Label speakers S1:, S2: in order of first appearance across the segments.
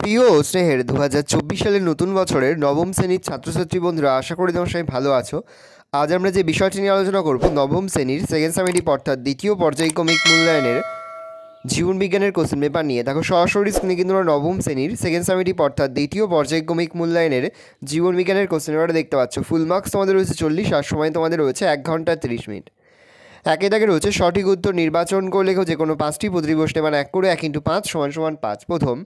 S1: প্রিয় ও স্নেহের 2024 সালের নতুন বছরের নবম শ্রেণীর ছাত্রছাত্রী বন্ধুরা, আশা করি তোমরা সবাই ভালো আছো। আজ আমরা যে বিষয়টি নিয়ে আলোচনা করব, নবম শ্রেণীর সেকেন্ড সামেটিভ অর্থাৎ দ্বিতীয় পর্যায়ক্রমিক মূল্যায়নের জীবন বিজ্ঞানের কোশ্চেন পেপার নিয়ে। দেখো সরাসরি স্ক্রিনে কিন্তু আমরা নবম শ্রেণীর সেকেন্ড সামেটিভ অর্থাৎ দ্বিতীয় পর্যায়ক্রমিক মূল্যায়নের জীবন বিজ্ঞানের কোশ্চেন পেপারটা দেখতে পাচ্ছ। ফুল মার্কস তোমাদের রয়েছে 40 আর সময় তোমাদের রয়েছে 1 ঘন্টা 30 মিনিট। একে দাগে রয়েছে সঠিক উত্তর নির্বাচন করলে যে কোনো 5টি প্রতিপ্রশ্নে মানে 1 করে 1 × 5 = 5। প্রথম,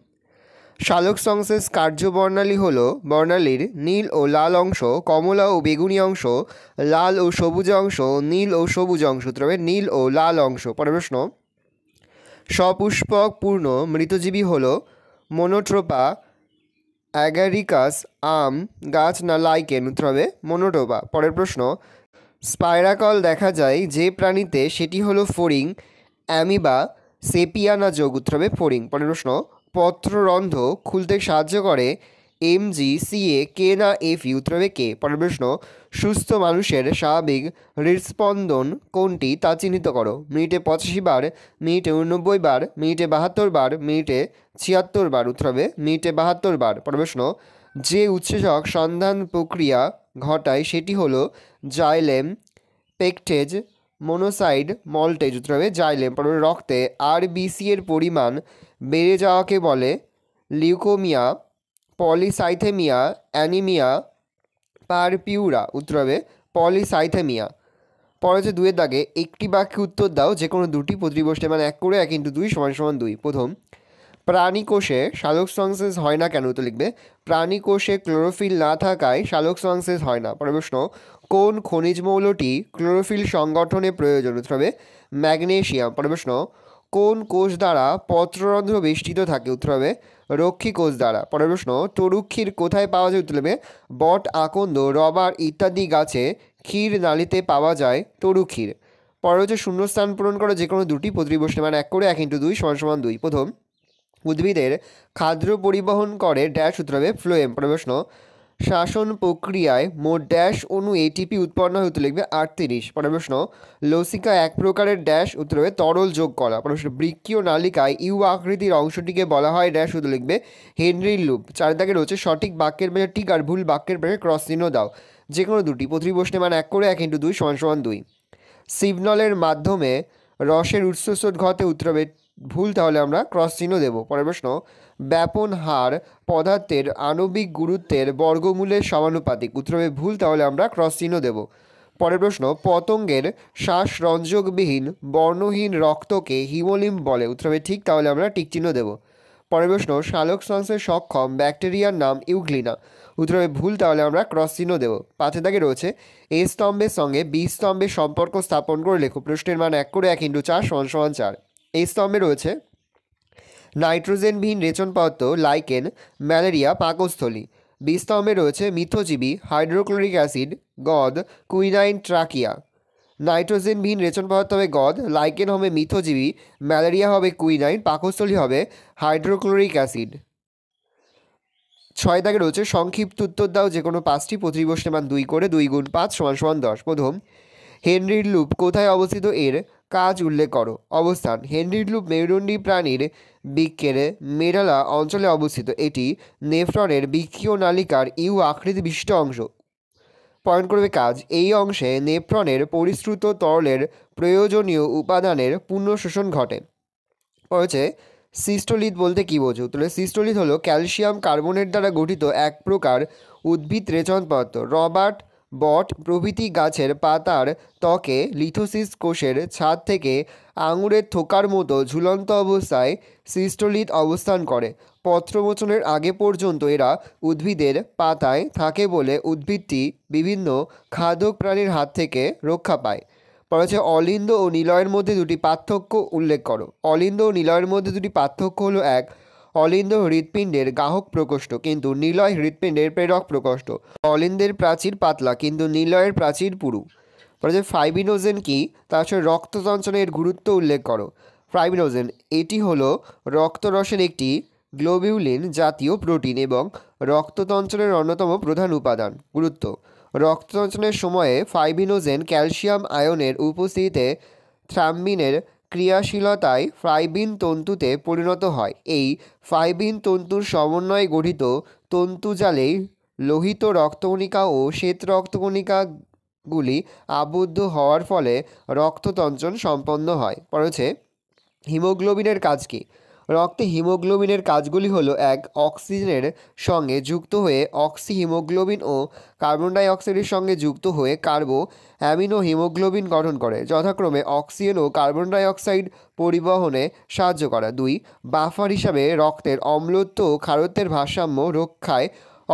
S1: সালোক সংশ্লেষ কার্যবর্ণালী হল বর্ণালীর নীল ও লাল অংশ, কমলা ও বেগুনি অংশ, লাল ও সবুজ অংশ, নীল ও সবুজ অংশ। তবে নীল ও লাল অংশ। পরের প্রশ্ন, সপুষ্পক পূর্ণ মৃতজীবী হল মনোট্রোপা, অ্যাগারিকাস, আম গাছ না লাইকেন? উত্তর হবে মনোট্রোপা। পরের প্রশ্ন, স্পাইরাকল দেখা যায় যে প্রাণীতে সেটি হলো ফড়িং, অ্যামিবা, সেপিয়া না যোগ? উত্তর হবে ফড়িং। পরের প্রশ্ন, পত্ররন্ধ্র খুলতে সাহায্য করে এমজি, সিএ, কে না এফই? উত্তর হবে কে। পরের প্রশ্ন, সুস্থ মানুষের স্বাভাবিক হৃদস্পন্দন কোনটি তা চিহ্নিত করো। মিনিটে 85 বার, মিনিটে 89 বার, মিনিটে 72 বার, মিনিটে 76 বার? উত্তর হবে মিনিটে 72 বার। পরের প্রশ্ন, যে উৎসেচক সন্ধান প্রক্রিয়া ঘটায় সেটি হলো জাইলেম, পেকটেজ, মনোসাইড, মল্টেজ? উত্তর হবে জাইলেম। পরে রক্তে আরবিসি এর পরিমাণ বেড়ে যাওয়াকে বলে লিউকোমিয়া, পলিসাইথেমিয়া, অ্যানিমিয়া, পারপিউরা? উত্তর হবে পলিসাইথেমিয়া। পরে হচ্ছে 2 দাগে একটি বাক্যে উত্তর দাও যে কোনো দুটি প্রতিপ্রশ্নে মানে 1 করে 1 × 2 = 2। প্রথম, প্রাণী কোষে সালোক সংশ্লেষ হয় না কেন? তো লিখবে প্রাণী কোষে ক্লোরোফিল না থাকায় সালোক সংশ্লেষ হয় না। পরের প্রশ্ন, কোন খনিজ মৌলটি ক্লোরোফিল সংগঠনে প্রয়োজন? উত্তর হবে ম্যাগনেসিয়াম। পরের প্রশ্ন, কোন কোষ দ্বারা পত্ররন্ধ্র বেষ্টিত থাকে? উত্তর হবে রক্ষী কোষ দ্বারা। পরের প্রশ্ন, তরুক্ষীর কোথায় পাওয়া যায়? উত্তর হবে বট, আকন্দ, রবার ইত্যাদি গাছে ক্ষীর নালীতে পাওয়া যায় তরুক্ষীর। পরে হচ্ছে শূন্যস্থান পূরণ করে যে কোনো দুটি প্রতিপ্রশ্নে মানে 1 করে 1 × 2 = 2। প্রথম, উদ্ভিদের খাদ্য পরিবহন করে ড্যাশ? উত্তর হবে ফ্লোয়েম। পরের প্রশ্ন, শ্বসন প্রক্রিয়ায় মোট ড্যাশ অণু এটিপি উৎপন্ন হয়? উত্তর লিখবে 38। পরের প্রশ্ন, লসিকা এক প্রকারের ড্যাশ? উত্তর হবে তরল যোগ করা। পরের প্রশ্ন, বৃক্কীয় নালিকায় ইউ আকৃতির অংশটিকে বলা হয় ড্যাশ? উত্তর লিখবে হেনরির লুপ। 4 দাগে রয়েছে সঠিক বাক্যের পাশে টিক আর ভুল বাক্যের পাশে ক্রস চিহ্ন দাও। যে কোনো দুটি প্রতিপ্রশ্নে মানে 1 করে 1 × 2 = 2। সিগন্যালের মাধ্যমে রসের উৎসর্জন ঘটে? উত্তর হবে ভুল, তাহলে আমরা ক্রস চিহ্ন দেব। পরের প্রশ্ন, ব্যাপন হার পদার্থের আণবিক গুরুত্বের বর্গমূলের সমানুপাতিক? উত্তর হবে ভুল, তাহলে আমরা ক্রস চিহ্ন দেব। পরের প্রশ্ন, পতঙ্গের শ্বাসরঞ্জকবিহীন বর্ণহীন রক্তকে হিমোলিম্ফ বলে? উত্তর হবে ঠিক, তাহলে আমরা টিক চিহ্ন দেব। পরের প্রশ্ন, সালোক সংশ্লেষে সক্ষম ব্যাকটেরিয়ার নাম ইউগ্লিনা? উত্তর হবে ভুল, তাহলে আমরা ক্রস চিহ্ন দেব। 5 দাগে রয়েছে এ স্তম্ভের সঙ্গে বি স্তম্ভের সম্পর্ক স্থাপন করে লেখো। প্রশ্নের মান 1 করে 1 × 4 = 4। এই স্তম্ভে রয়েছে নাইট্রোজেনবিহীন রেচন পদার্থ লাইকেন, ম্যালেরিয়া, পাকস্থলী। বি স্তম্ভে রয়েছে মিথজীবী হাইড্রোক্লোরিক অ্যাসিড, গদ, কুইনাইন, ট্রাকিয়া। নাইট্রোজেনবিহীন রেচন পদার্থ হবে গদ, লাইকেন হবে মিথজীবী, ম্যালেরিয়া হবে কুইনাইন, পাকস্থলী হবে হাইড্রোক্লোরিক অ্যাসিড। 6 দাগে রয়েছে সংক্ষিপ্ত উত্তর দাও যে কোনো 5টি প্রতিপ্রশ্নে মান 2 করে 2 × 5 = 10। প্রথম, হেনরির লুপ কোথায় অবস্থিত এর কাজ উল্লেখ করো। অবস্থান, হেনরির লুপ মেরুদণ্ডী প্রাণীর বৃক্কের মেডালা অঞ্চলে অবস্থিত। এটি নেফ্রনের বৃক্কীয় নালিকার ইউ আকৃতি বিশিষ্ট অংশ। পয়েন্ট করবে কাজ, এই অংশে নেফ্রনের পরিশ্রুত তরলের প্রয়োজনীয় উপাদানের পূর্ণ শোষণ ঘটে। হচ্ছে সিস্টোলিথ বলতে কী বোঝো? তাহলে সিস্টোলিথ হলো ক্যালসিয়াম কার্বনেট দ্বারা গঠিত এক প্রকার উদ্ভিদ রেচন পদার্থ। রবার্ট, বট প্রভৃতি গাছের পাতার ত্বকে লিথোসিস কোষের ছাদ থেকে আঙুরের থোকার মতো ঝুলন্ত অবস্থায় সিস্টোলিথ অবস্থান করে। পত্রমোচনের আগে পর্যন্ত এরা উদ্ভিদের পাতায় থাকে বলে উদ্ভিদটি বিভিন্ন খাদক প্রাণীর হাত থেকে রক্ষা পায়। পরে হচ্ছে অলিন্দ ও নিলয়ের মধ্যে দুটি পার্থক্য উল্লেখ করো। অলিন্দ ও নিলয়ের মধ্যে দুটি পার্থক্য হলো, এক, অলিন্দ হৃৎপিণ্ডের গাহক প্রকোষ্ঠ কিন্তু নিলয় হৃৎপিণ্ডের প্রেরক প্রকোষ্ঠ। অলিন্দের প্রাচীর পাতলা কিন্তু নিলয়ের প্রাচীর পুরু। পরে যে ফাইব্রিনোজেন কি, তার সাথে রক্তচঞ্চলের গুরুত্ব উল্লেখ করো। ফাইব্রিনোজেন এটি হলো রক্তরসের একটি গ্লোবিউলিন জাতীয় প্রোটিন এবং রক্তচঞ্চলের অন্যতম প্রধান উপাদান। গুরুত্ব, রক্তচঞ্চলের সময়ে ফাইব্রিনোজেন ক্যালসিয়াম আয়নের উপস্থিতিতে থ্রাম্বিনের ক্রিয়াশীলতায় ফাইব্রিন তন্তুতে পরিণত হয়। এই ফাইব্রিন তন্তুর সমন্বয়ে গঠিত তন্তুজালে লোহিত রক্তকণিকা ও শ্বেত রক্তকণিকাগুলি আবদ্ধ হওয়ার ফলে রক্ততঞ্চন সম্পন্ন হয়। পরে হচ্ছে হিমোগ্লোবিনের কাজ কী? রক্তে হিমোগ্লোবিনের কাজগুলি হলো: 1. অক্সিজেনের সঙ্গে যুক্ত হয়ে অক্সিহিমোগ্লোবিন ও কার্বন ডাই অক্সাইডের সঙ্গে যুক্ত হয়ে কার্বো অ্যামিনো হিমোগ্লোবিন গঠন করে, যথাক্রমে অক্সিজেন ও কার্বন ডাই অক্সাইড পরিবহনে সাহায্য করা। 2. বাফার হিসাবে রক্তের অম্লত্ব ও ক্ষারত্বের ভারসাম্য রক্ষায়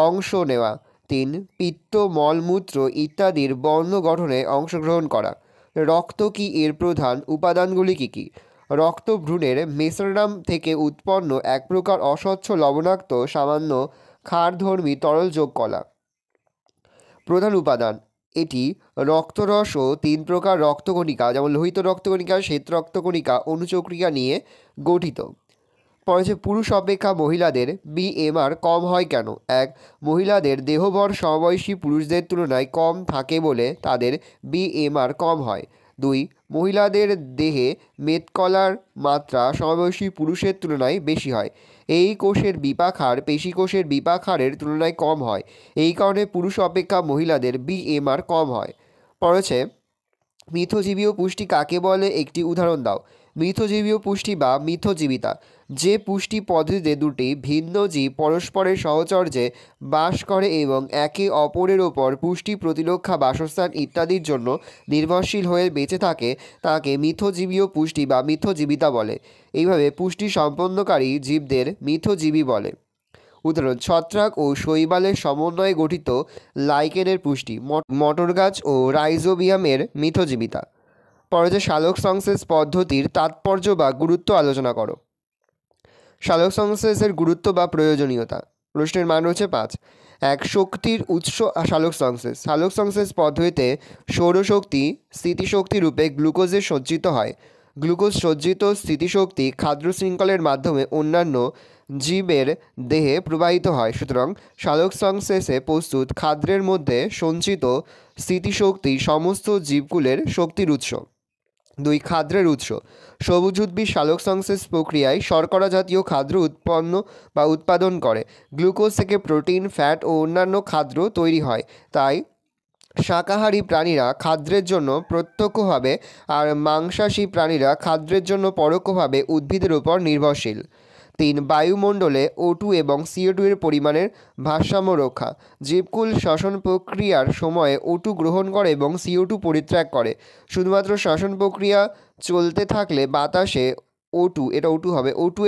S1: অংশ নেওয়া। 3. পিত্ত, মলমূত্র ইত্যাদির বর্ণ গঠনে অংশগ্রহণ করা। রক্ত কি এর প্রধান উপাদানগুলি কী কী? রক্ত ভ্রূণের মেসোডার্ম থেকে উৎপন্ন এক প্রকার অস্বচ্ছ লবণাক্ত সামান্য ক্ষারধর্মী তরল যোগ কলা। প্রধান উপাদান: এটি রক্তরস ও 3 প্রকার রক্তকণিকা, যেমন লোহিত রক্তকণিকা, শ্বেত রক্তকণিকা অণুচক্রিকা নিয়ে গঠিত। পরে হচ্ছে পুরুষ অপেক্ষা মহিলাদের BMR কম হয় কেন? 1. মহিলাদের দেহভর সমবয়সী পুরুষদের তুলনায় কম থাকে বলে তাদের BMR কম হয়। 2. মহিলাদের দেহে মেদকলার মাত্রা সমবয়সী পুরুষের তুলনায় বেশি হয়। এই কোষের বিপাক পেশি কোষের বিপাক হারের তুলনায় কম হয়। এই কারণে পুরুষ অপেক্ষা মহিলাদের BMR কম হয়। পরে হচ্ছে মিথজীবীয় পুষ্টি কাকে বলে? একটি উদাহরণ দাও। মিথজীবীয় পুষ্টি বা মিথজীবিতা যে পুষ্টি পদ্ধতিতে দুটি ভিন্ন জীব পরস্পরের সহচর্যে বাস করে এবং একে অপরের ওপর পুষ্টি, প্রতিরক্ষা, বাসস্থান ইত্যাদির জন্য নির্ভরশীল হয়ে বেঁচে থাকে তাকে মিথজীবীয় পুষ্টি বা মিথজীবিতা বলে। এইভাবে পুষ্টি সম্পন্নকারী জীবদের মিথজীবী বলে। উদাহরণ: ছত্রাক ও শৈবালের সমন্বয়ে গঠিত লাইকেনের পুষ্টি, মটর গাছ ও রাইজোবিয়ামের মিথজীবিতা। পরে যে সালোকসংশ্লেষ পদ্ধতির তাৎপর্য বা গুরুত্ব আলোচনা করো। সালোকসংশ্লেষের গুরুত্ব বা প্রয়োজনীয়তা। প্রশ্নের মান হচ্ছে 5। 1. শক্তির উৎস সালোকসংশ্লেষ। সালোকসংশ্লেষ পদ্ধতিতে সৌরশক্তি স্থিতিশক্তি রূপে গ্লুকোজে সজ্জিত হয়। গ্লুকোজ সজ্জিত স্থিতিশক্তি খাদ্য শৃঙ্খলের মাধ্যমে অন্যান্য জীবের দেহে প্রবাহিত হয়। সুতরাং সালোকসংশ্লেষে প্রস্তুত খাদ্যের মধ্যে সঞ্চিত স্থিতিশক্তি সমস্ত জীবকুলের শক্তির উৎস। 2. খাদ্যের উৎস। সবুজ উদ্ভিদ সালোকসংশ্লেষ প্রক্রিয়ায় শর্করা জাতীয় খাদ্য উৎপাদন করে। গ্লুকোজ থেকে প্রোটিন, ফ্যাট ও অন্যান্য খাদ্য তৈরি হয়। তাই শাকাহারী প্রাণীরা খাদ্যের জন্য প্রত্যক্ষভাবে আর মাংসাশী প্রাণীরা খাদ্যের জন্য পরোক্ষভাবে উদ্ভিদের উপর নির্ভরশীল। 3. বায়ুমণ্ডলে O2 এবং CO2 এর পরিমাণের ভারসাম্য রক্ষা। জীবকুল শ্বসন প্রক্রিয়ার সময়ে O2 গ্রহণ করে এবং CO2 পরিত্যাগ করে। শুধুমাত্র শ্বসন প্রক্রিয়া চলতে থাকলে বাতাসে O2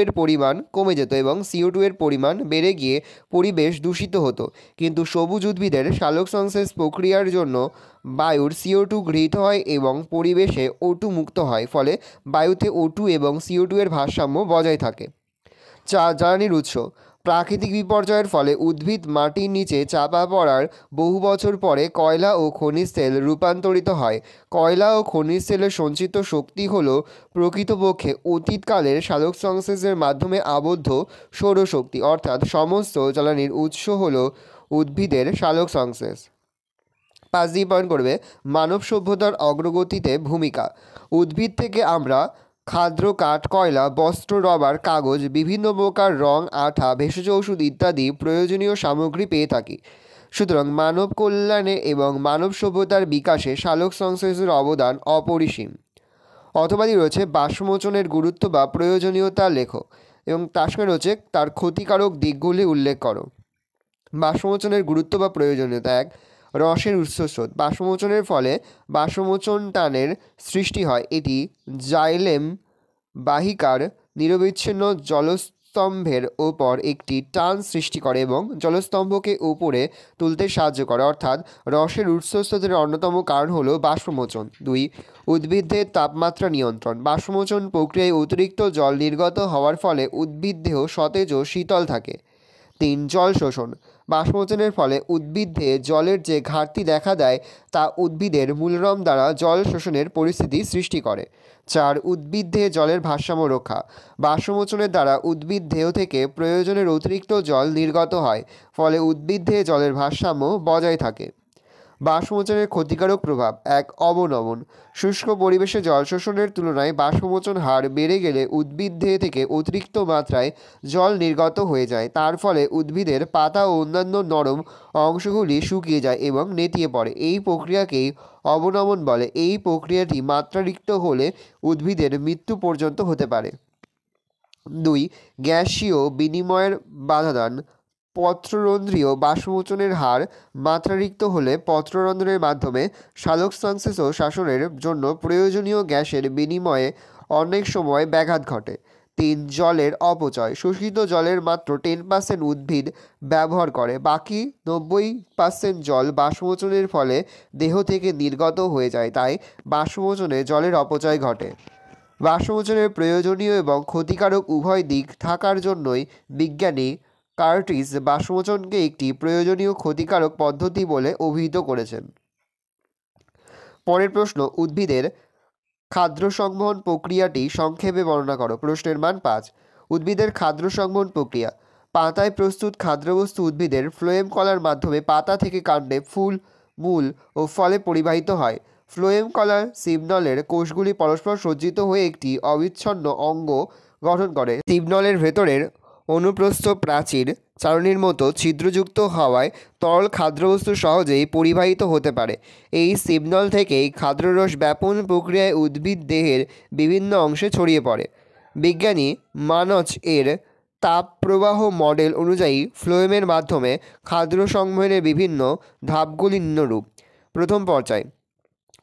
S1: এর পরিমাণ কমে যেত এবং CO2 এর পরিমাণ বেড়ে গিয়ে পরিবেশ দূষিত হতো। কিন্তু সবুজ উদ্ভিদের সালোকসংশ্লেষ প্রক্রিয়ার জন্য বায়ুর CO2 গৃহীত হয় এবং পরিবেশে O2 মুক্ত হয়, ফলে বায়ুতে O2 এবং CO2 এর ভারসাম্য বজায় থাকে। জ্বালানির উৎস। প্রাকৃতিক বিপর্যয়ের ফলে উদ্ভিদ মাটির নিচে চাপা পড়ার বহু বছর পরে কয়লা ও খনিজ তেল রূপান্তরিত হয়। কয়লা ও খনিজ তেলের সঞ্চিত শক্তি হল প্রকৃতপক্ষে অতীতকালের সালোকসংশ্লেষের মাধ্যমে আবদ্ধ সৌরশক্তি, অর্থাৎ সমস্ত জ্বালানির উৎস হল উদ্ভিদের সালোকসংশ্লেষ। 5 দিয়ে পয়েন্ট করবে মানব সভ্যতার অগ্রগতিতে ভূমিকা। উদ্ভিদ থেকে আমরা খাদ্য, কাঠ, কয়লা, বস্ত্র, রবার, কাগজ, বিভিন্ন প্রকার রং, আঠা, ভেষজ ওষুধ ইত্যাদি প্রয়োজনীয় সামগ্রী পেয়ে থাকি। সুতরাং মানব কল্যাণে এবং মানব সভ্যতার বিকাশে সালোকসংশ্লেষের অবদান অপরিসীম। অথবাদি রয়েছে বাষ্পমোচনের গুরুত্ব বা প্রয়োজনীয়তা লেখো এবং তার সঙ্গে রয়েছে তার ক্ষতিকারক দিকগুলি উল্লেখ করো। বাষ্পমোচনের গুরুত্ব বা প্রয়োজনীয়তা। 1. রসের উৎসস্রোত। বাষ্পমোচনের ফলে বাষ্পমোচন টানের সৃষ্টি হয়। এটি জাইলেম বাহিকার নিরবিচ্ছিন্ন জলস্তম্ভের ওপর একটি টান সৃষ্টি করে এবং জলস্তম্ভকে উপরে তুলতে সাহায্য করে, অর্থাৎ রসের উৎসস্রোতের অন্যতম কারণ হলো বাষ্পমোচন। 2. উদ্ভিদের তাপমাত্রা নিয়ন্ত্রণ। বাষ্পমোচন প্রক্রিয়ায় অতিরিক্ত জল নির্গত হওয়ার ফলে উদ্ভিদদেহ সতেজ ও শীতল থাকে। 3. জল শোষণ। বাষ্পমোচনের ফলে উদ্ভিদে জলের যে ঘাটতি দেখা দেয় তা উদ্ভিদের মূলরম দ্বারা জল শোষণের পরিস্থিতি সৃষ্টি করে। 4. উদ্ভিদে জলের ভারসাম্য রক্ষা। বাষ্পমোচনের দ্বারা উদ্ভিদ দেহ থেকে প্রয়োজনের অতিরিক্ত জল নির্গত হয়, ফলে উদ্ভিদে জলের ভারসাম্য বজায় থাকে। বাষ্পমোচনের ক্ষতিকারক প্রভাব। এক, অবনমন। শুষ্ক পরিবেশে জল শোষণের তুলনায় বাষ্পমোচন হার বেড়ে গেলে উদ্ভিদ দেহ থেকে অতিরিক্ত মাত্রায় জল নির্গত হয়ে যায়। তার ফলে উদ্ভিদের পাতা ও অন্যান্য নরম অংশগুলি শুকিয়ে যায় এবং নেতিয়ে পড়ে। এই প্রক্রিয়াকেই অবনমন বলে। এই প্রক্রিয়াটি মাত্রাতিরিক্ত হলে উদ্ভিদের মৃত্যু পর্যন্ত হতে পারে। 2, গ্যাসীয় বিনিময়ের বাধাদান। পত্ররন্ধ্রীয় বাষ্পমোচনের হার মাত্রাতিরিক্ত হলে পত্ররন্ধ্রের মাধ্যমে সালোকসংশ্লেষ শাসনের জন্য প্রয়োজনীয় গ্যাসের বিনিময়ে অনেক সময় ব্যাঘাত ঘটে। 3, জলের অপচয়। শোষিত জলের মাত্র 10% উদ্ভিদ ব্যবহার করে, বাকি 90% জল বাষ্পমোচনের ফলে দেহ থেকে নির্গত হয়ে যায়, তাই বাষ্পমোচনে জলের অপচয় ঘটে। বাষ্পমোচনের প্রয়োজনীয় এবং ক্ষতিকারক উভয় দিক থাকার জন্যই বিজ্ঞানী কার্টিস বাষ্পমোচনকে একটি প্রয়োজনীয় ক্ষতিকারক পদ্ধতি বলে অভিহিত করেছেন। পরের প্রশ্ন, উদ্ভিদের খাদ্য সংবহন প্রক্রিয়াটি সংক্ষেপে বর্ণনা করো। প্রশ্নের মান 5। উদ্ভিদের খাদ্য সংবহন প্রক্রিয়া। পাতায় প্রস্তুত খাদ্যবস্তু উদ্ভিদের ফ্লোয়েম কলার মাধ্যমে পাতা থেকে কাণ্ডে, ফুল, মূল ও ফলে পরিবাহিত হয়। ফ্লোয়েম কলার সিবনলের কোষগুলি পরস্পর সজ্জিত হয়ে একটি অবিচ্ছিন্ন অঙ্গ গঠন করে। সিবনলের ভেতরের অনুপ্রস্থ প্রাচীর চারণীর মতো ছিদ্রযুক্ত হওয়ায় তরল খাদ্যবস্তু সহজেই পরিবাহিত হতে পারে। এই সিবনল থেকেই খাদ্যরস ব্যাপন প্রক্রিয়ায় উদ্ভিদ দেহের বিভিন্ন অংশে ছড়িয়ে পড়ে। বিজ্ঞানী মানচ এর তাপপ্রবাহ মডেল অনুযায়ী ফ্লোয়েমের মাধ্যমে খাদ্য সংবহনের বিভিন্ন ধাপগুলি নিম্নরূপ। প্রথম পর্যায়,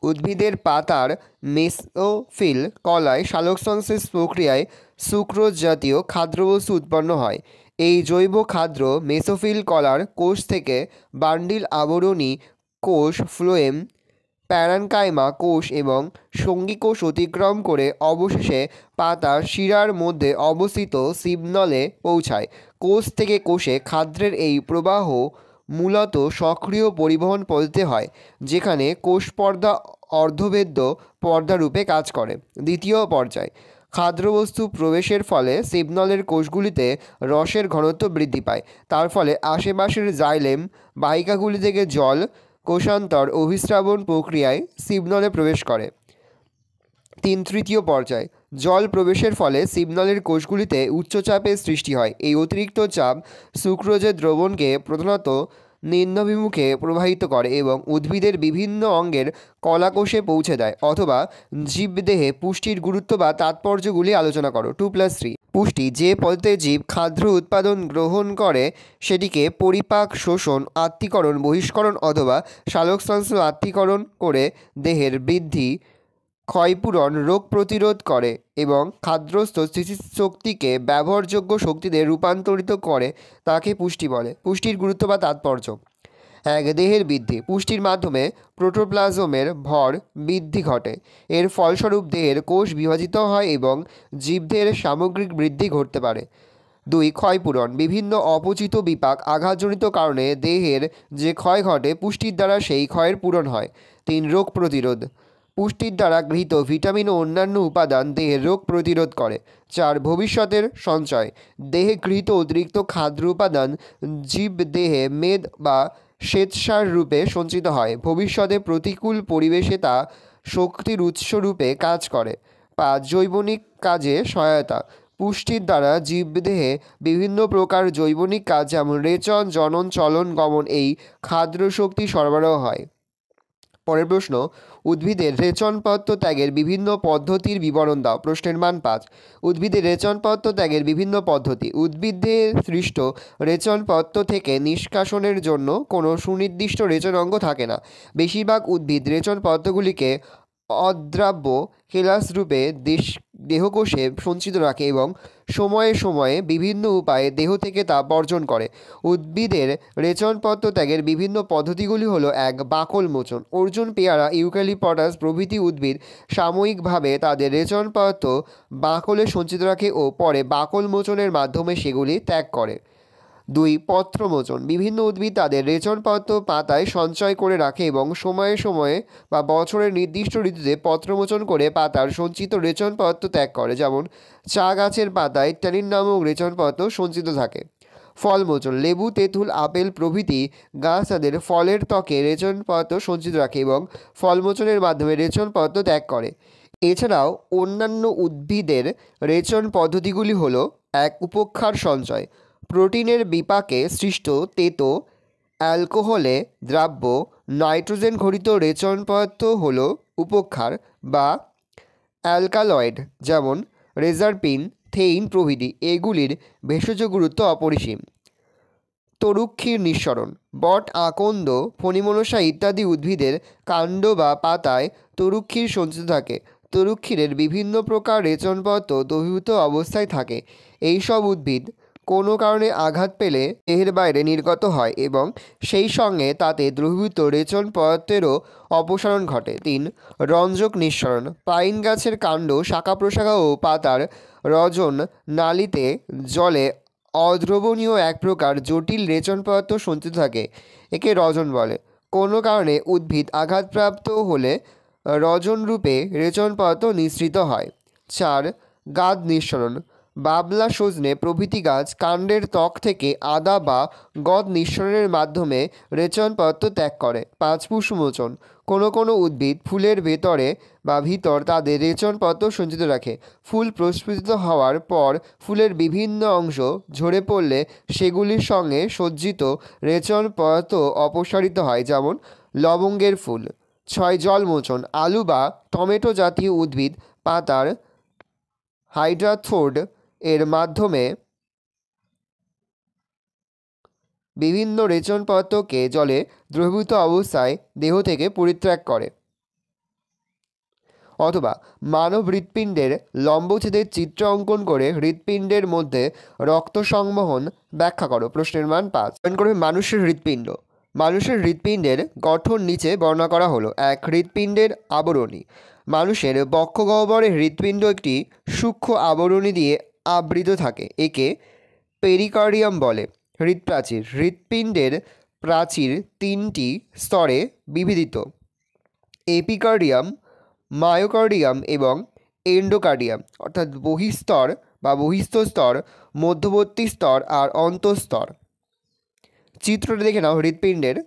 S1: উদ্ভিদের পাতার মেসোফিল কলায় সালোকসংশ্লেষ প্রক্রিয়ায় সুক্রোজ জাতীয় খাদ্যবস্তু উৎপন্ন হয়। এই জৈব খাদ্য মেসোফিল কলার কোষ থেকে বান্ডিল আবরণী কোষ, ফ্লোয়েম, প্যারেনকাইমা কোষ এবং সঙ্গী কোষ অতিক্রম করে অবশেষে পাতার শিরার মধ্যে অবস্থিত সিবনলে পৌঁছায়। কোষ থেকে কোষে খাদ্যের এই প্রবাহ মূলত সক্রিয় পরিবহন পদ্ধতিতে হয়, যেখানে কোষ পর্দা অর্ধভেদ্য পর্দা রূপে কাজ করে। দ্বিতীয় পর্যায়, খাদ্যবস্তু প্রবেশের ফলে সিবনলের কোষগুলিতে রসের ঘনত্ব বৃদ্ধি পায়। তার ফলে আশেপাশের জাইলেম বাহিকাগুলি থেকে জল কোষান্তর অভিস্রাবণ প্রক্রিয়ায় সিবনলে প্রবেশ করে। তৃতীয় পর্যায়, জল প্রবেশের ফলে সিবনলের কোষগুলিতে উচ্চচাপের সৃষ্টি হয়। এই অতিরিক্ত চাপ সুক্রোজের দ্রবণকে প্রধানত নিম্নাভিমুখে প্রবাহিত করে এবং উদ্ভিদের বিভিন্ন অঙ্গের কলাকোষে পৌঁছে দেয়। অথবা জীবদেহে পুষ্টির গুরুত্ব বা তাৎপর্যগুলি আলোচনা করো। 2+3, পুষ্টি। যে পদ্ধতিতে জীব খাদ্য উৎপাদন গ্রহণ করে সেটিকে পরিপাক, শোষণ, আত্তীকরণ, বহিষ্করণ অথবা সালোকসংশ্লেষ আত্তীকরণ করে দেহের বৃদ্ধি, ক্ষয়পূরণ, রোগ প্রতিরোধ করে এবং খাদ্যস্থ স্থিতিশক্তিকে ব্যবহারযোগ্য শক্তিতে রূপান্তরিত করে তাকে পুষ্টি বলে। পুষ্টির গুরুত্ব বা তাৎপর্য। 1, দেহের বৃদ্ধি। পুষ্টির মাধ্যমে প্রোটোপ্লাজমের ভর বৃদ্ধি ঘটে। এর ফলস্বরূপ দেহের কোষ বিভাজিত হয় এবং জীবদেহের সামগ্রিক বৃদ্ধি ঘটতে পারে। 2, ক্ষয়পূরণ। বিভিন্ন অপচিত বিপাক আঘাতজনিত কারণে দেহের যে ক্ষয় ঘটে, পুষ্টির দ্বারা সেই ক্ষয়ের পূরণ হয়। 3, রোগ প্রতিরোধ। পুষ্টির দ্বারা গৃহীত ভিটামিন ও অন্যান্য উপাদান দেহের রোগ প্রতিরোধ করে। 4, ভবিষ্যতের সঞ্চয়। দেহে গৃহীত অতিরিক্ত খাদ্য উপাদান জীবদেহে মেদ বা শ্বেতসার রূপে সঞ্চিত হয়। ভবিষ্যতে প্রতিকূল পরিবেশে তা শক্তির উৎস রূপে কাজ করে। 5, জৈবনিক কাজে সহায়তা। পুষ্টির দ্বারা জীবদেহে বিভিন্ন প্রকার জৈবনিক কাজ যেমন রেচন, জনন, চলন, গমন এই খাদ্য শক্তি সরবরাহ হয়। পরের প্রশ্ন, উদ্ভিদের রেচনপত্র ত্যাগের বিভিন্ন পদ্ধতির বিবরণ দাও। প্রশ্নের মান 5। উদ্ভিদের রেচনপত্র ত্যাগের বিভিন্ন পদ্ধতি। উদ্ভিদে সৃষ্ট রেচনপত্র থেকে নিষ্কাশনের জন্য কোনো সুনির্দিষ্ট রেচন অঙ্গ থাকে না। বেশিরভাগ উদ্ভিদ রেচনপত্রগুলিকে অদ্রাব্য কেলাস রূপে দেহকোষে সঞ্চিত রাখে এবং সময়ে সময়ে বিভিন্ন উপায়ে দেহ থেকে তা বর্জন করে। উদ্ভিদের রেচনপত্র ত্যাগের বিভিন্ন পদ্ধতিগুলি হলো: 1, বাকল মোচন। অর্জুন, পেয়ারা, ইউক্যালিপটাস প্রভৃতি উদ্ভিদ সাময়িকভাবে তাদের রেচনপত্র বাকলে সঞ্চিত রাখে ও পরে বাকল মোচনের মাধ্যমে সেগুলি ত্যাগ করে। 2, পত্রমোচন। বিভিন্ন উদ্ভিদ তাদের রেচনপত্র পাতায় সঞ্চয় করে রাখে এবং সময়ে সময়ে বা বছরের নির্দিষ্ট ঋতুতে পত্রমোচন করে পাতার সঞ্চিত রেচনপত্র ত্যাগ করে। যেমন চা গাছের পাতায় ট্যানিন নামক রেচনপত্র সঞ্চিত থাকে। ফলমোচন, লেবু, তেঁতুল, আপেল প্রভৃতি গাছ তাদের ফলের ত্বকে রেচন পদার্থ সঞ্চিত রাখে এবং ফলমোচনের মাধ্যমে রেচন পদার্থ ত্যাগ করে। এছাড়াও অন্যান্য উদ্ভিদের রেচন পদ্ধতিগুলি হলো: 1. উপক্ষার সঞ্চয়, প্রোটিনের বিপাকে সৃষ্ট তেতো অ্যালকোহলে দ্রাব্য নাইট্রোজেন ঘটিত রেচন পদার্থ হল উপক্ষার বা অ্যালকালয়েড, যেমন রেজারপিন, থেইন প্রভৃতি। এগুলির ভেষজ গুরুত্ব অপরিসীম। তরুক্ষীর নিঃসরণ, বট, আকন্দ, ফণিমনসা ইত্যাদি উদ্ভিদের কাণ্ড বা পাতায় তরুক্ষীর সঞ্চিত থাকে। তরুক্ষীরের বিভিন্ন প্রকার রেচন পদার্থ দ্রবীভূত অবস্থায় থাকে। এইসব উদ্ভিদ কোনো কারণে আঘাত পেলে দেহের বাইরে নির্গত হয় এবং সেই সঙ্গে তাতে দ্রবীভূত রেচন পদার্থেরও অপসারণ ঘটে। 3. রঞ্জক নিঃসরণ, পাইন গাছের কাণ্ড, শাখা প্রশাখা ও পাতার রজন নালীতে জলে অদ্রবণীয় এক প্রকার জটিল রেচন পদার্থ সঞ্চিত থাকে, একে রজন বলে। কোনো কারণে উদ্ভিদ আঘাতপ্রাপ্ত হলে রজনরূপে রেচন পদার্থ নিঃসৃত হয়। 4. গাদ নিঃসরণ, বাবলা, সজনে প্রভৃতি গাছ কাণ্ডের ত্বক থেকে আদা বা গদ নিঃসরণের মাধ্যমে রেচন পদার্থ ত্যাগ করে। 5. পুষ্পমোচন, কোনো উদ্ভিদ ফুলের ভেতরে বা ভিতর তাদের রেচন পদার্থ সঞ্চিত রাখে। ফুল প্রস্ফুটিত হওয়ার পর ফুলের বিভিন্ন অংশ ঝরে পড়লে সেগুলির সঙ্গে সজ্জিত রেচন পদার্থ অপসারিত হয়, যেমন লবঙ্গের ফুল। 6. জলমোচন, আলু বা টমেটো জাতীয় উদ্ভিদ পাতার হাইড্রাথোড এর মাধ্যমে বিভিন্ন রেচন পদার্থকে জলে দ্রবীভূত অবস্থায় দেহ থেকে পরিত্যাগ করে। অথবা মানব হৃৎপিণ্ডের লম্বচ্ছেদের চিত্র অঙ্কন করে হৃৎপিণ্ডের মধ্যে রক্ত সংবহন ব্যাখ্যা করো। প্রশ্নের মান 5। করবে মানুষের হৃৎপিণ্ড। মানুষের হৃৎপিণ্ডের গঠন নিচে বর্ণনা করা হলো। 1. হৃৎপিণ্ডের আবরণী, মানুষের বক্ষগহ্বরে হৃৎপিণ্ড একটি সূক্ষ্ম আবরণী দিয়ে আবৃত থাকে, একে পেরিকার্ডিয়াম বলে। হৃৎপ্রাচীর, হৃৎপিণ্ডের প্রাচীর 3টি স্তরে বিভেদিত: এপিকার্ডিয়াম, মায়োকার্ডিয়াম এবং এন্ডোকার্ডিয়াম, অর্থাৎ বহিঃস্তর বা বহিস্থ স্তর, মধ্যবর্তী স্তর আর অন্তঃস্তর। চিত্রটা দেখে নাও হৃৎপিণ্ডের।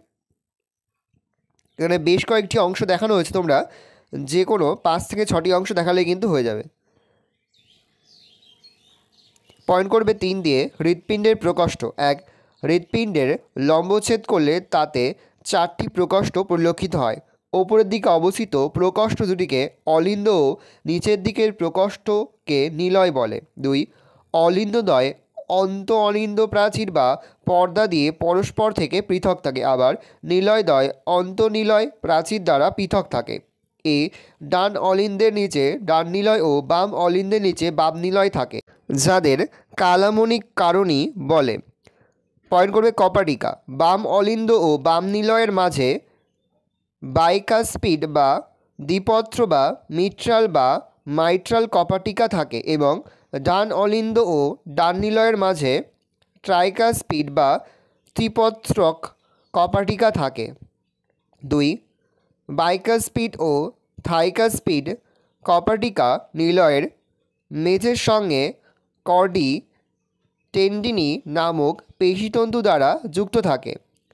S1: এখানে বেশ কয়েকটি অংশ দেখানো হয়েছে, তোমরা যে কোনো 5 থেকে 6টি অংশ দেখালে কিন্তু হয়ে যাবে। পয়েন্ট করবে 3 দিয়ে। হৃৎপিণ্ডের প্রকোষ্ঠ। 1. হৃৎপিণ্ডের লম্বচ্ছেদ করলে তাতে 4টি প্রকোষ্ঠ পরিলক্ষিত হয়। ওপরের দিকে অবস্থিত প্রকোষ্ঠ দুটিকে অলিন্দ ও নিচের দিকের প্রকোষ্ঠকে নিলয় বলে। 2. অলিন্দদ্বয় অন্ত অলিন্দ প্রাচীর বা পর্দা দিয়ে পরস্পর থেকে পৃথক থাকে, আবার নিলয়দ্বয় অন্তনিলয় প্রাচীর দ্বারা পৃথক থাকে। এ. ডান অলিন্দের নিচে ডান নিলয় ও বাম অলিন্দের নিচে বাম নিলয় থাকে, যাদের কালামণিক কারণী বলে। পয়েন্ট করবে কপাটিকা। বাম অলিন্দ ও বাম নিলয়ের মাঝে বাইকাসপিড বা দ্বিপত্র বা মিট্রাল বা মাইট্রাল কপাটিকা থাকে এবং ডান অলিন্দ ও ডান নিলয়ের মাঝে ট্রাইকাসপিড বা ত্রিপত্রক কপাটিকা থাকে। 2. বাইকাসপিড ও থাইকাসপিড কপাটিকা নিলয়ের মেঝের সঙ্গে কর্ডি টেন্ডিনি নামক পেশিতন্তু দ্বারা যুক্ত থাকে।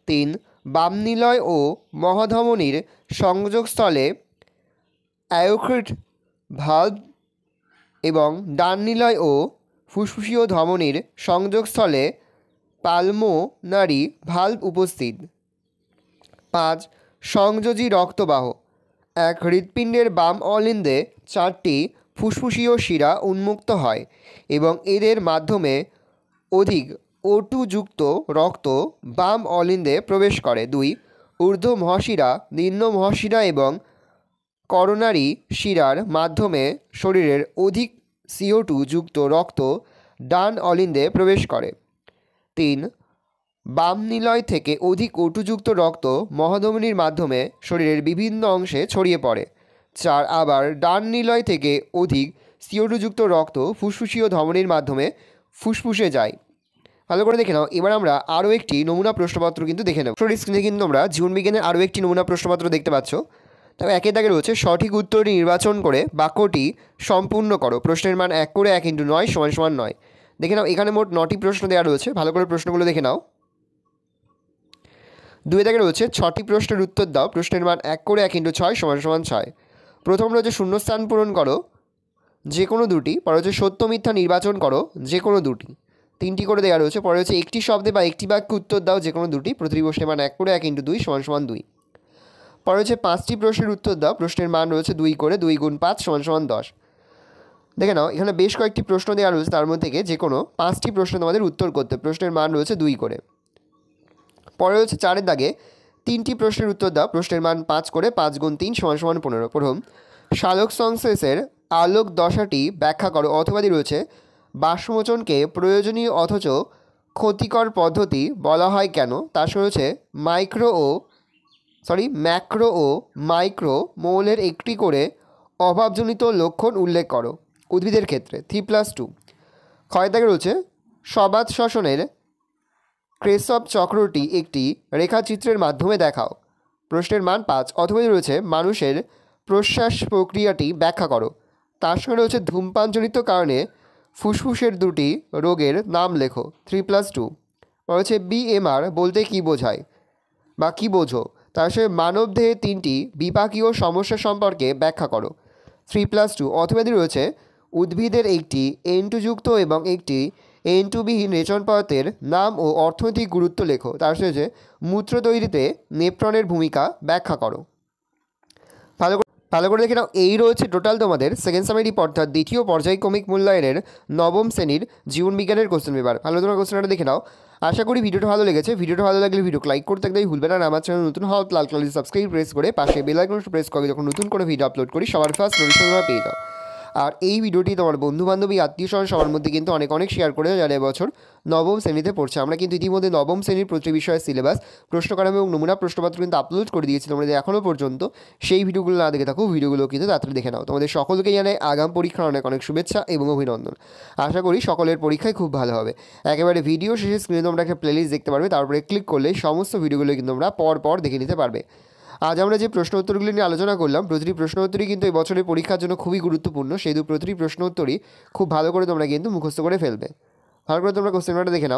S1: 3. বাম নিলয় ও মহাধমনীর সংযোগস্থলে অ্যাওক্রিট ভাল্ব এবং ডান নিলয় ও ফুসফুসীয় ধমনীর সংযোগস্থলে পালমোনারি ভাল্ব উপস্থিত। 5. সংযোজী রক্তবাহ। 1. হৃৎপিণ্ডের বাম অলিন্দে 4টি ফুসফুসীয় শিরা উন্মুক্ত হয় এবং এদের মাধ্যমে অধিক O2-যুক্ত রক্ত বাম অলিন্দে প্রবেশ করে। 2. ঊর্ধ্ব মহাশিরা, নিম্ন মহাশিরা এবং করোনারি শিরার মাধ্যমে শরীরের অধিক CO2-যুক্ত রক্ত ডান অলিন্দে প্রবেশ করে। 3. বাম নিলয় থেকে অধিক O2-যুক্ত রক্ত মহাধমনীর মাধ্যমে শরীরের বিভিন্ন অংশে ছড়িয়ে পড়ে। 4. আবার ডান নিলয় থেকে অধিক CO2-যুক্ত রক্ত ফুসফুসীয় ধমনীর মাধ্যমে ফুসফুসে যায়। ভালো করে দেখে নাও। এবার আমরা আরও একটি নমুনা প্রশ্নপত্র কিন্তু দেখে নেব। স্ক্রিনে কিন্তু তোমরা জীবনবিজ্ঞানের আরও একটি নমুনা প্রশ্নপত্র দেখতে পাচ্ছ। তবে একে দাগে রয়েছে সঠিক উত্তরটি নির্বাচন করে বাক্যটি সম্পূর্ণ করো। প্রশ্নের মান 1 করে 1 × 9 = 9। দেখে নাও এখানে মোট 9টি প্রশ্ন দেওয়া রয়েছে, ভালো করে প্রশ্নগুলো দেখে নাও। 2 দাগে রয়েছে 6টি প্রশ্নের উত্তর দাও, প্রশ্নের মান 1 করে 1 × 6 = 6। প্রথম রয়েছে শূন্যস্থান পূরণ করো যে কোনো দুটি, পরে হচ্ছে সত্য মিথ্যা নির্বাচন করো যে কোনো দুটি, 3টি করে দেওয়া রয়েছে। পরে হচ্ছে একটি শব্দে বা একটি বাক্যে উত্তর দাও যে কোনো দুটি, প্রতিটি প্রশ্নের মান 1 করে 1 × 2 = 2। পরে হচ্ছে 5টি প্রশ্নের উত্তর দাও, প্রশ্নের মান রয়েছে 2 করে 2 × 5 = 10। দেখে নাও এখানে বেশ কয়েকটি প্রশ্ন দেওয়া রয়েছে, তার মধ্যে থেকে যে কোনো 5টি প্রশ্ন তোমাদের উত্তর করতে, প্রশ্নের মান রয়েছে 2 করে। পরে হচ্ছে 4 দাগে 3টি প্রশ্নের উত্তর দাও, প্রশ্নের মান 5 করে 5 × 3 = 15। প্রথম সালোক সংশ্লেষের আলোক দশাটি ব্যাখ্যা করো, অথবাদি রয়েছে বাষ্পমোচনকে প্রয়োজনীয় অথচ ক্ষতিকর পদ্ধতি বলা হয় কেন, তার সঙ্গে রয়েছে ম্যাক্রো ও মাইক্রো মৌলের একটি করে অভাবজনিত লক্ষণ উল্লেখ করো উদ্ভিদের ক্ষেত্রে, 3+2। ক্ষয় দাগে রয়েছে সবাত শ্বসনের ক্রেসব চক্রটি একটি রেখাচিত্রের মাধ্যমে দেখাও, প্রশ্নের মান 5। অথবা রয়েছে মানুষের প্রশ্বাস প্রক্রিয়াটি ব্যাখ্যা করো, তার সঙ্গে রয়েছে ধূমপানজনিত কারণে ফুসফুসের 2টি রোগের নাম লেখো, 3+2। রয়েছে BMR বলতে কী বোঝায় বা কী বোঝো, তার সঙ্গে মানবদেহে 3টি বিপাকীয় সমস্যা সম্পর্কে ব্যাখ্যা করো, 3+2। অথবা রয়েছে উদ্ভিদের একটি N2 যুক্ত এবং একটি N2 বিহীন রেচন পদার্থের নাম ও অর্থনৈতিক গুরুত্ব লেখো, তার সঙ্গে মূত্র তৈরিতে নেপ্রনের ভূমিকা ব্যাখ্যা করো। ভালো করে দেখে নাও, এই রয়েছে টোটাল তোমাদের সেকেন্ড সামারি অর্থাৎ দ্বিতীয় পর্যায়ক্রমিক মূল্যায়নের 9ম শ্রেণীর জীবনবিজ্ঞানের কোশ্চেন পেপার। ভালো তোমরা কোশ্চেনটা দেখে নাও। আশা করি ভিডিওটা ভালো লেগেছে। ভিডিওটা ভালো লাগলে ভিডিওকে লাইক করতে একদমই ভুলবে না। আর আমার চ্যানেল নতুন হওয়া লাল কালার সাবস্ক্রাইব প্রেস করে পাশে বেল আইকনটা প্রেস করে যখন নতুন করে ভিডিও আপলোড করি সবার ফার্স্ট নোটিফিকেশন পেয়ে যাও। আর এই ভিডিওটি তোমার বন্ধুবান্ধবী আত্মীয়স্বজন সবার মধ্যে কিন্তু অনেক শেয়ার করে যারা এবছর 9ম শ্রেণীতে পড়ছে। আমরা কিন্তু ইতিমধ্যে 9ম শ্রেণীর প্রতি বিষয়ের সিলেবাস, প্রশ্নকাঠামো এবং নমুনা প্রশ্নপত্র কিন্তু আপলোড করে দিয়েছি। তোমাদের এখনও পর্যন্ত সেই ভিডিওগুলো না দেখে থাকো, ভিডিওগুলো কিন্তু তাড়াতাড়ি দেখে নাও। তোমাদের সকলকে জানাই আগাম পরীক্ষার অনেক শুভেচ্ছা এবং অভিনন্দন। আশা করি সকলের পরীক্ষায় খুব ভালো হবে। একেবারে ভিডিও শেষে স্ক্রিনে তোমরা একটা প্লেলিস্ট দেখতে পারবে, তারপরে ক্লিক করলে সমস্ত ভিডিওগুলো কিন্তু তোমরা পর দেখে নিতে পারবে। আজ আমরা যে প্রশ্ন উত্তরগুলি নিয়ে আলোচনা করলাম, প্রতিটি প্রশ্ন উত্তরই কিন্তু এই বছরের পরীক্ষার জন্য খুবই গুরুত্বপূর্ণ। সেই প্রতিটি প্রশ্ন উত্তরই খুব ভালো করে তোমরা কিন্তু মুখস্থ করে ফেলবে। ভালো করে তোমরা কোশ্চেন পেপারটা দেখে নাও।